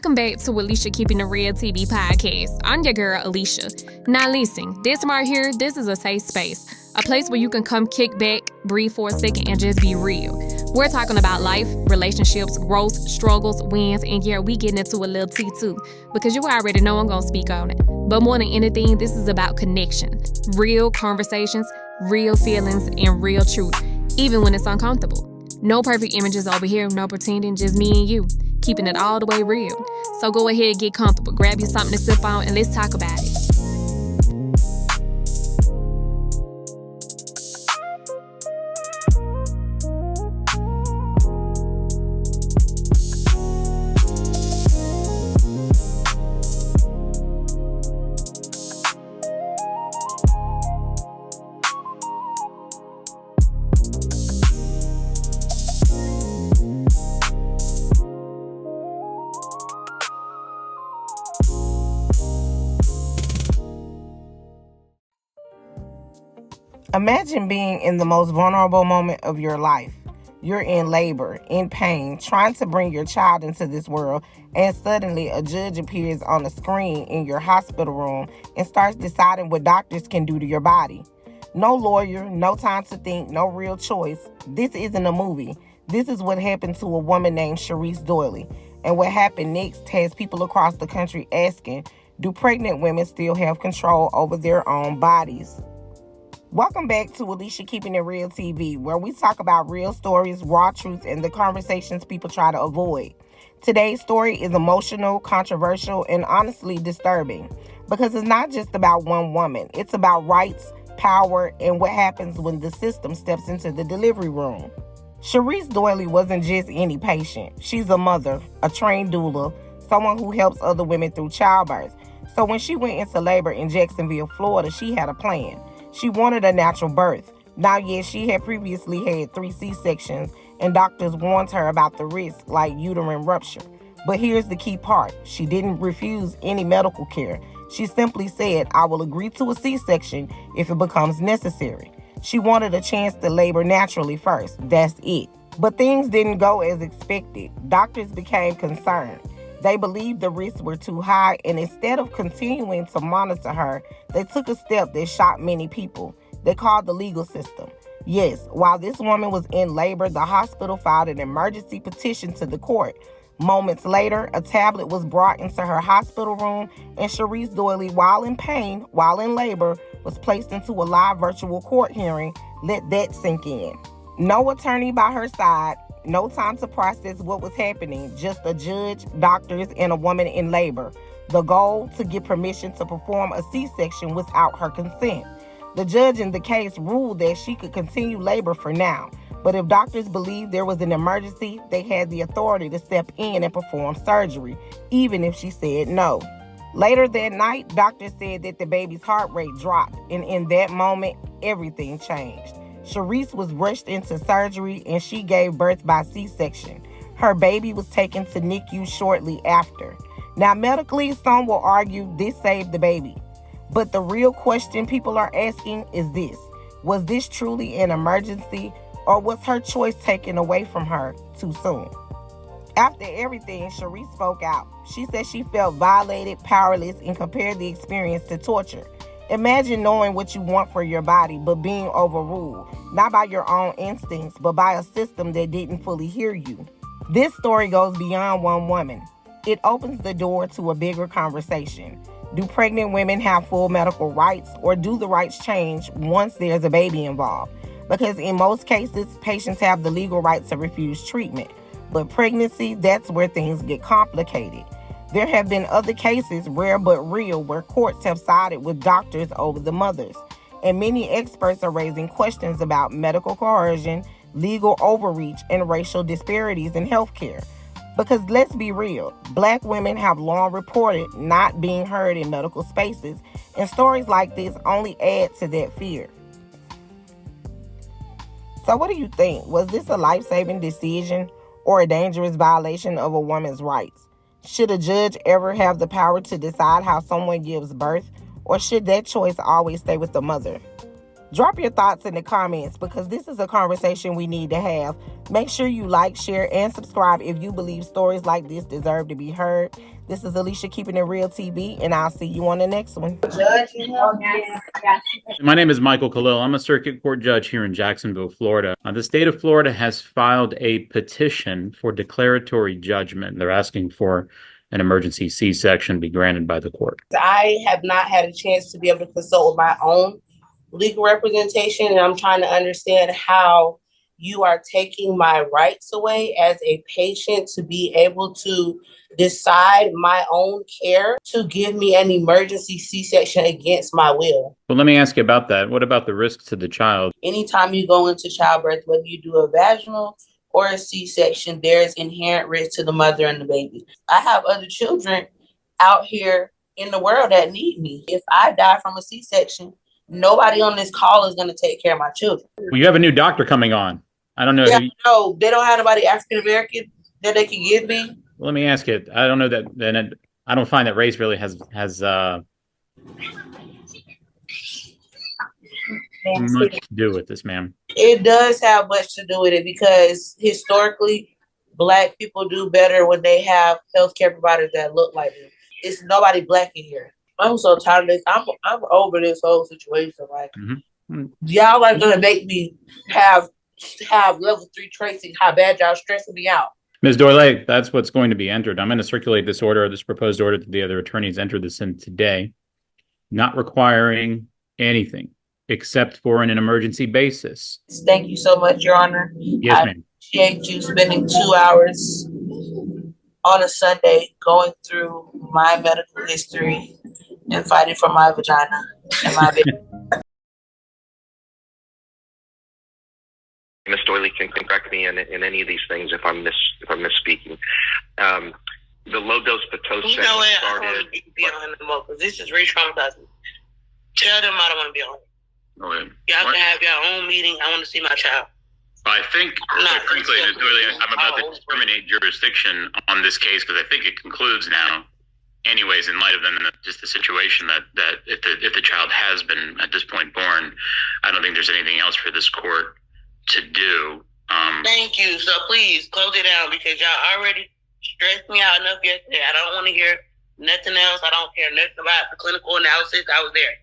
Welcome back to Alicia Keeping the Real TV podcast. I'm your girl, Alicia. Now listen, this right here, this is a safe space. A place where you can come kick back, breathe for a second, and just be real. We're talking about life, relationships, growth, struggles, wins, and yeah, we getting into a little tea too. Because you already know I'm going to speak on it. But more than anything, this is about connection. Real conversations, real feelings, and real truth. Even when it's uncomfortable. No perfect images over here, no pretending, just me and you. Keeping it all the way real. So go ahead, get comfortable, grab you something to sip on, and let's talk about it. Imagine being in the most vulnerable moment of your life. You're in labor, in pain, trying to bring your child into this world, and suddenly a judge appears on the screen in your hospital room and starts deciding what doctors can do to your body. No lawyer, no time to think, no real choice. This isn't a movie. This is what happened to a woman named Cherise Doyley. And what happened next has people across the country asking, do pregnant women still have control over their own bodies? Welcome back to Alicia Keeping It Real TV, where we talk about real stories, raw truth, and the conversations people try to avoid. Today's story is emotional, controversial, and honestly disturbing because it's not just about one woman. It's about rights, power, and what happens when the system steps into the delivery room. Cherise Doyley wasn't just any patient. She's a mother, a trained doula, someone who helps other women through childbirth. So when she went into labor in Jacksonville, Florida, she had a plan. She wanted a natural birth. Now, yes, she had previously had 3 C-sections, and doctors warned her about the risk, like uterine rupture. But here's the key part. She didn't refuse any medical care. She simply said, I will agree to a C-section if it becomes necessary. She wanted a chance to labor naturally first. That's it. But things didn't go as expected. Doctors became concerned. They believed the risks were too high, and instead of continuing to monitor her, they took a step that shocked many people. They called the legal system. Yes, while this woman was in labor, the hospital filed an emergency petition to the court. Moments later, a tablet was brought into her hospital room, and Cherise Doyley, while in pain, while in labor, was placed into a live virtual court hearing. Let that sink in. No attorney by her side. No time to process what was happening, just a judge, doctors, and a woman in labor. The goal, to get permission to perform a C-section without her consent. The judge in the case ruled that she could continue labor for now, but if doctors believed there was an emergency, they had the authority to step in and perform surgery, even if she said no. Later that night, doctors said that the baby's heart rate dropped, and in that moment, everything changed. Cherise was rushed into surgery and she gave birth by C-section. Her baby was taken to NICU shortly after. Now, medically, some will argue this saved the baby. But the real question people are asking is this. Was this truly an emergency, or was her choice taken away from her too soon? After everything, Cherise spoke out. She said she felt violated, powerless, and compared the experience to torture. Imagine knowing what you want for your body, but being overruled, not by your own instincts, but by a system that didn't fully hear you. This story goes beyond one woman. It opens the door to a bigger conversation. Do pregnant women have full medical rights, or do the rights change once there's a baby involved? Because in most cases, patients have the legal right to refuse treatment. But pregnancy, that's where things get complicated. There have been other cases, rare but real, where courts have sided with doctors over the mothers. And many experts are raising questions about medical coercion, legal overreach, and racial disparities in healthcare. Because let's be real, Black women have long reported not being heard in medical spaces, and stories like this only add to that fear. So what do you think? Was this a life-saving decision or a dangerous violation of a woman's rights? Should a judge ever have the power to decide how someone gives birth, or should that choice always stay with the mother? Drop your thoughts in the comments because this is a conversation we need to have. Make sure you like, share, and subscribe if you believe stories like this deserve to be heard. This is Alicia Keeping It Real TV, and I'll see you on the next one. My name is Michael Khalil. I'm a circuit court judge here in Jacksonville, Florida. The state of Florida has filed a petition for declaratory judgment. They're asking for an emergency C-section be granted by the court. I have not had a chance to be able to consult with my own legal representation, and I'm trying to understand how you are taking my rights away as a patient to be able to decide my own care to give me an emergency C-section against my will. Well, let me ask you about that. What about the risks to the child? Anytime you go into childbirth, whether you do a vaginal or a C-section, there is inherent risk to the mother and the baby. I have other children out here in the world that need me. If I die from a C-section, nobody on this call is going to take care of my children. Well, you have a new doctor coming on. I don't know. No, they don't have nobody African-American that they can give me. Well, let me ask you. I don't know that. Then I don't find that race really has much to do with this, ma'am. It does have much to do with it because historically, Black people do better when they have healthcare providers that look like them. It's nobody Black in here. I'm so tired of this. I'm over this whole situation. Like, y'all are gonna make me have level 3 tracing. How bad y'all stressing me out. Ms. Doyley, that's what's going to be entered. I'm going to circulate this order, this proposed order that the other attorneys entered this in today, not requiring anything except for an emergency basis. Thank you so much, Your Honor. Yes, ma'am. I appreciate you spending 2 hours on a Sunday going through my medical history and fighting for my vagina and my baby. Ms. Doyley can correct me in any of these things if I'm misspeaking. The low dose Pitocin You know what? I started. don't want to be on it more because this is re-traumatizing. Tell them I don't want to be on it. Okay. Y'all can have your own meeting. I want to see my child. I think, frankly, Ms. Doyley, I'm about to terminate jurisdiction on this case because I think it concludes now. Anyways, in light of just the situation that if the child has been at this point born, I don't think there's anything else for this court to do. Thank you. So please close it down because y'all already stressed me out enough yesterday. I don't want to hear nothing else. I don't care nothing about the clinical analysis. I was there.